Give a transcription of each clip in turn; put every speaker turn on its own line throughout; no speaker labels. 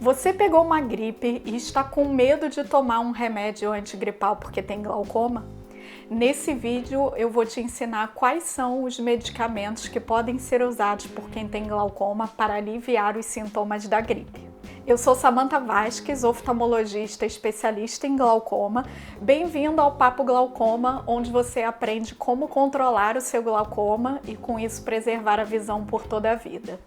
Você pegou uma gripe e está com medo de tomar um remédio antigripal porque tem glaucoma? Nesse vídeo eu vou te ensinar quais são os medicamentos que podem ser usados por quem tem glaucoma para aliviar os sintomas da gripe. Eu sou Samantha Vasques, oftalmologista especialista em glaucoma. Bem-vindo ao Papo Glaucoma, onde você aprende como controlar o seu glaucoma e com isso preservar a visão por toda a vida.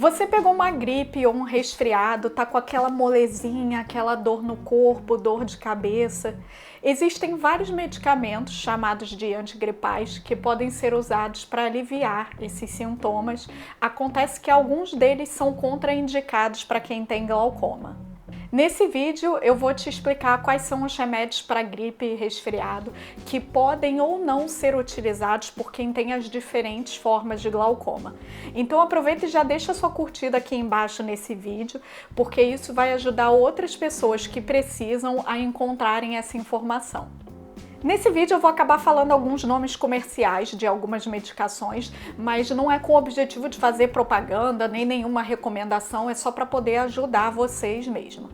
Você pegou uma gripe ou um resfriado, tá com aquela molezinha, aquela dor no corpo, dor de cabeça. Existem vários medicamentos chamados de antigripais que podem ser usados para aliviar esses sintomas. Acontece que alguns deles são contraindicados para quem tem glaucoma. Nesse vídeo eu vou te explicar quais são os remédios para gripe e resfriado que podem ou não ser utilizados por quem tem as diferentes formas de glaucoma. Então aproveita e já deixa sua curtida aqui embaixo nesse vídeo, porque isso vai ajudar outras pessoas que precisam a encontrarem essa informação. Nesse vídeo eu vou acabar falando alguns nomes comerciais de algumas medicações, mas não é com o objetivo de fazer propaganda nem nenhuma recomendação, é só para poder ajudar vocês mesmo.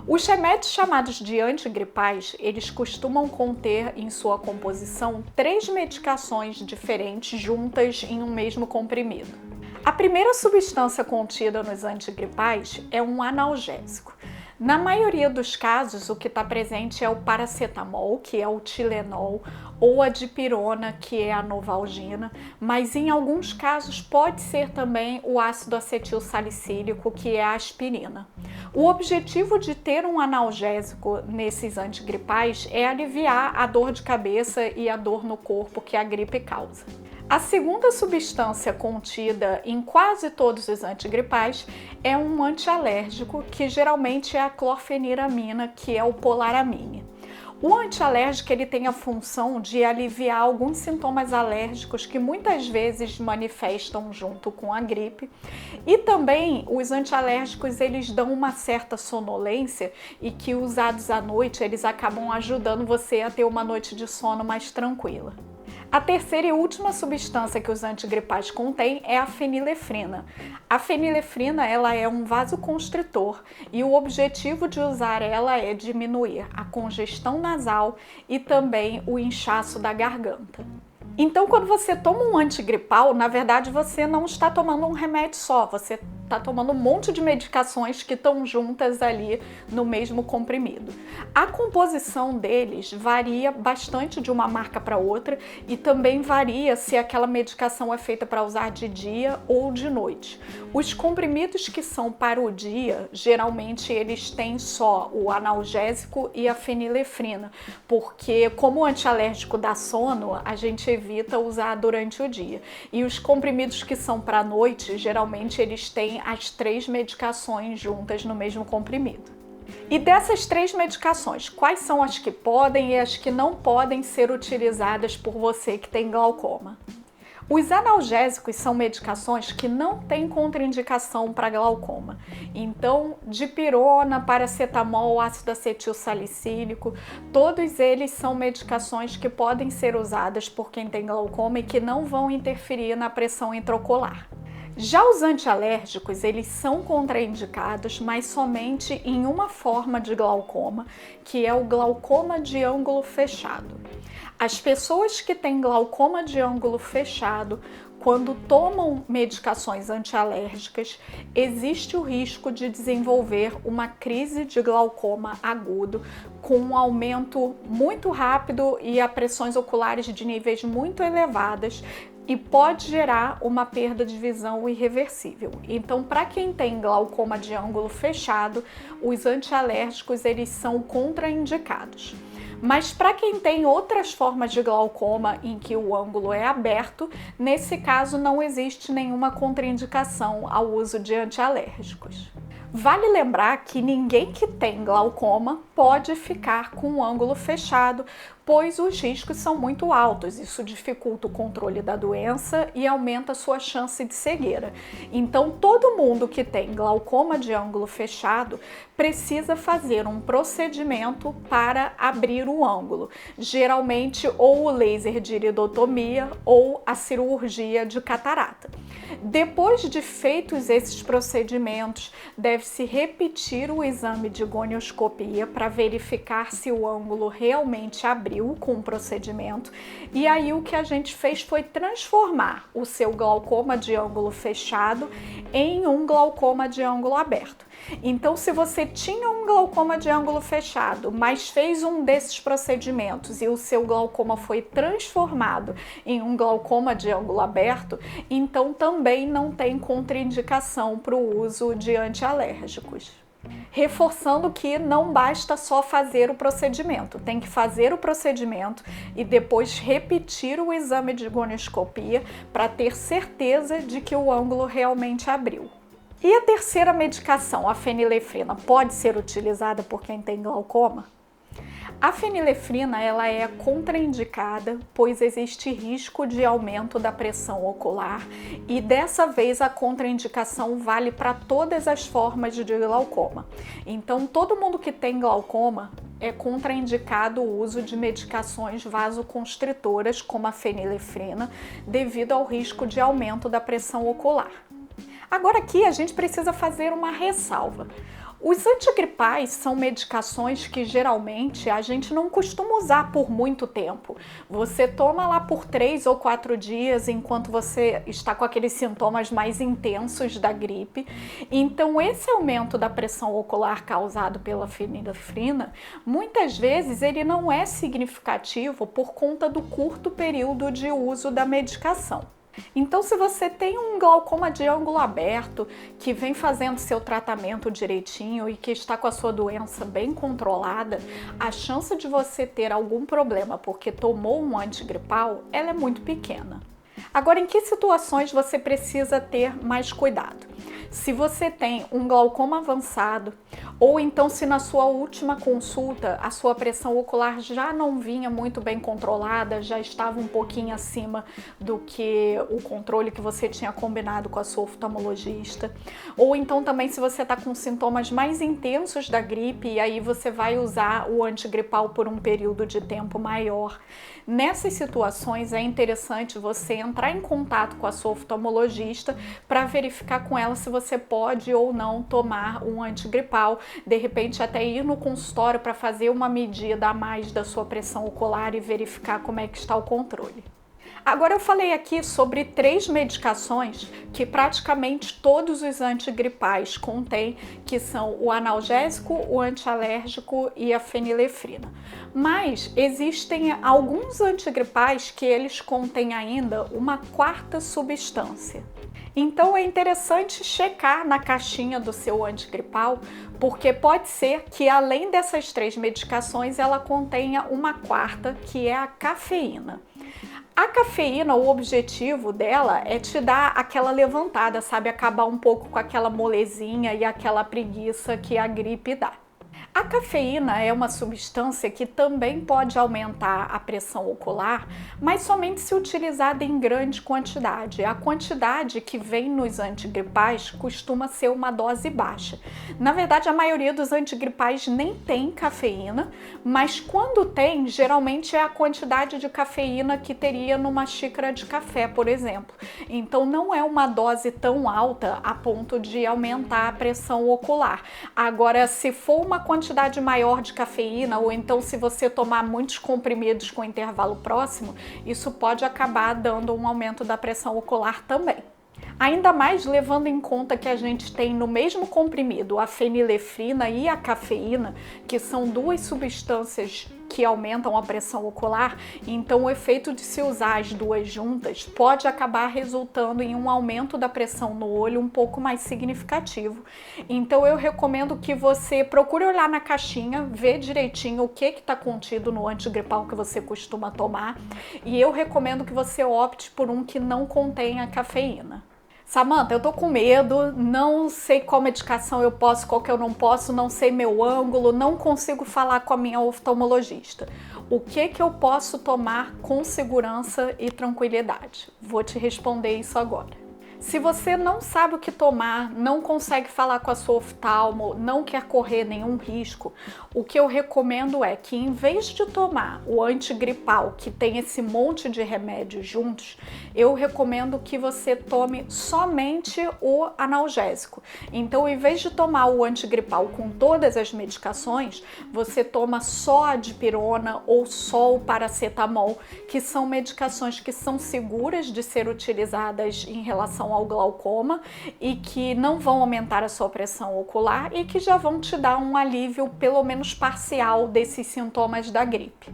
Os remédios chamados de antigripais, eles costumam conter em sua composição 3 medicações diferentes juntas em um mesmo comprimido. A primeira substância contida nos antigripais é um analgésico. Na maioria dos casos, o que está presente é o paracetamol, que é o Tilenol, ou a dipirona, que é a Novalgina, mas em alguns casos pode ser também o ácido acetil salicílico, que é a aspirina. O objetivo de ter um analgésico nesses antigripais é aliviar a dor de cabeça e a dor no corpo que a gripe causa. A segunda substância contida em quase todos os antigripais é um antialérgico, que geralmente é a clorfeniramina, que é o Polaramine. O antialérgico ele tem a função de aliviar alguns sintomas alérgicos que muitas vezes manifestam junto com a gripe, e também os antialérgicos eles dão uma certa sonolência e que usados à noite eles acabam ajudando você a ter uma noite de sono mais tranquila. A terceira e última substância que os antigripais contêm é a fenilefrina. A fenilefrina ela é um vasoconstritor e o objetivo de usar ela é diminuir a congestão nasal e também o inchaço da garganta. Então, quando você toma um antigripal, na verdade você não está tomando um remédio só, você está tomando um monte de medicações que estão juntas ali no mesmo comprimido. A composição deles varia bastante de uma marca para outra e também varia se aquela medicação é feita para usar de dia ou de noite. Os comprimidos que são para o dia, geralmente eles têm só o analgésico e a fenilefrina, porque como o antialérgico dá sono, a gente evita usar durante o dia. E os comprimidos que são para a noite, geralmente eles têm as 3 medicações juntas no mesmo comprimido. E dessas 3 medicações, quais são as que podem e as que não podem ser utilizadas por você que tem glaucoma? Os analgésicos são medicações que não têm contraindicação para glaucoma. Então, dipirona, paracetamol, ácido acetil salicílico, todos eles são medicações que podem ser usadas por quem tem glaucoma e que não vão interferir na pressão intraocular. Já os antialérgicos, eles são contraindicados, mas somente em uma forma de glaucoma, que é o glaucoma de ângulo fechado. As pessoas que têm glaucoma de ângulo fechado, quando tomam medicações antialérgicas, existe o risco de desenvolver uma crise de glaucoma agudo com um aumento muito rápido e a pressões oculares de níveis muito elevadas, e pode gerar uma perda de visão irreversível. Então, para quem tem glaucoma de ângulo fechado, os antialérgicos eles são contraindicados. Mas para quem tem outras formas de glaucoma em que o ângulo é aberto, nesse caso não existe nenhuma contraindicação ao uso de antialérgicos. Vale lembrar que ninguém que tem glaucoma pode ficar com o ângulo fechado, pois os riscos são muito altos. Isso dificulta o controle da doença e aumenta a sua chance de cegueira. Então, todo mundo que tem glaucoma de ângulo fechado precisa fazer um procedimento para abrir o ângulo, geralmente ou o laser de iridotomia ou a cirurgia de catarata. Depois de feitos esses procedimentos, deve-se repetir o exame de gonioscopia para verificar se o ângulo realmente abriu com o procedimento. E aí o que a gente fez foi transformar o seu glaucoma de ângulo fechado em um glaucoma de ângulo aberto. Então, se você tinha um glaucoma de ângulo fechado, mas fez um desses procedimentos e o seu glaucoma foi transformado em um glaucoma de ângulo aberto, então também não tem contraindicação para o uso de antialérgicos. Reforçando que não basta só fazer o procedimento, tem que fazer o procedimento e depois repetir o exame de gonioscopia para ter certeza de que o ângulo realmente abriu. E a terceira medicação, a fenilefrina, pode ser utilizada por quem tem glaucoma? A fenilefrina ela é contraindicada, pois existe risco de aumento da pressão ocular e dessa vez a contraindicação vale para todas as formas de glaucoma. Então, todo mundo que tem glaucoma é contraindicado o uso de medicações vasoconstritoras como a fenilefrina devido ao risco de aumento da pressão ocular. Agora aqui a gente precisa fazer uma ressalva. Os antigripais são medicações que geralmente a gente não costuma usar por muito tempo. Você toma lá por 3 ou 4 dias enquanto você está com aqueles sintomas mais intensos da gripe. Então esse aumento da pressão ocular causado pela fenilefrina, muitas vezes ele não é significativo por conta do curto período de uso da medicação. Então, se você tem um glaucoma de ângulo aberto, que vem fazendo seu tratamento direitinho e que está com a sua doença bem controlada, a chance de você ter algum problema porque tomou um antigripal, ela é muito pequena. Agora, em que situações você precisa ter mais cuidado? Se você tem um glaucoma avançado, ou então se na sua última consulta a sua pressão ocular já não vinha muito bem controlada, já estava um pouquinho acima do que o controle que você tinha combinado com a sua oftalmologista, ou então também se você está com sintomas mais intensos da gripe e aí você vai usar o antigripal por um período de tempo maior. Nessas situações é interessante você entrar em contato com a sua oftalmologista para verificar com ela se você pode ou não tomar um antigripal, de repente até ir no consultório para fazer uma medida a mais da sua pressão ocular e verificar como é que está o controle. Agora eu falei aqui sobre 3 medicações que praticamente todos os antigripais contêm, que são o analgésico, o antialérgico e a fenilefrina. Mas existem alguns antigripais que eles contêm ainda uma 4ª substância. Então é interessante checar na caixinha do seu antigripal, porque pode ser que além dessas 3 medicações ela contenha uma 4ª, que é a cafeína. A cafeína, o objetivo dela é te dar aquela levantada, sabe? Acabar um pouco com aquela molezinha e aquela preguiça que a gripe dá. A cafeína é uma substância que também pode aumentar a pressão ocular, mas somente se utilizada em grande quantidade. A quantidade que vem nos antigripais costuma ser uma dose baixa. Na verdade, a maioria dos antigripais nem tem cafeína, mas quando tem, geralmente é a quantidade de cafeína que teria numa xícara de café, por exemplo. Então não é uma dose tão alta a ponto de aumentar a pressão ocular. Agora, se for uma quantidade maior de cafeína, ou então se você tomar muitos comprimidos com intervalo próximo, isso pode acabar dando um aumento da pressão ocular também. Ainda mais levando em conta que a gente tem no mesmo comprimido a fenilefrina e a cafeína, que são 2 substâncias que aumentam a pressão ocular, então o efeito de se usar as 2 juntas pode acabar resultando em um aumento da pressão no olho um pouco mais significativo. Então eu recomendo que você procure olhar na caixinha, ver direitinho o que está contido no antigripal que você costuma tomar, e eu recomendo que você opte por um que não contenha cafeína. Samantha, eu tô com medo, não sei qual medicação eu posso, qual que eu não posso, não sei meu ângulo, não consigo falar com a minha oftalmologista. O que que eu posso tomar com segurança e tranquilidade? Vou te responder isso agora. Se você não sabe o que tomar, não consegue falar com a sua oftalmo, não quer correr nenhum risco, o que eu recomendo é que, em vez de tomar o antigripal, que tem esse monte de remédios juntos, eu recomendo que você tome somente o analgésico. Então, em vez de tomar o antigripal com todas as medicações, você toma só a dipirona ou só o paracetamol, que são medicações que são seguras de ser utilizadas em relação ao glaucoma e que não vão aumentar a sua pressão ocular e que já vão te dar um alívio, pelo menos parcial, desses sintomas da gripe.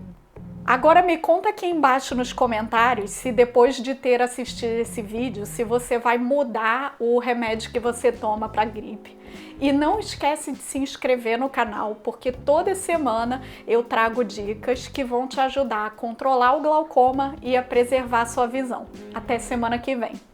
Agora me conta aqui embaixo nos comentários se depois de ter assistido esse vídeo, se você vai mudar o remédio que você toma para gripe. E não esquece de se inscrever no canal, porque toda semana eu trago dicas que vão te ajudar a controlar o glaucoma e a preservar sua visão. Até semana que vem!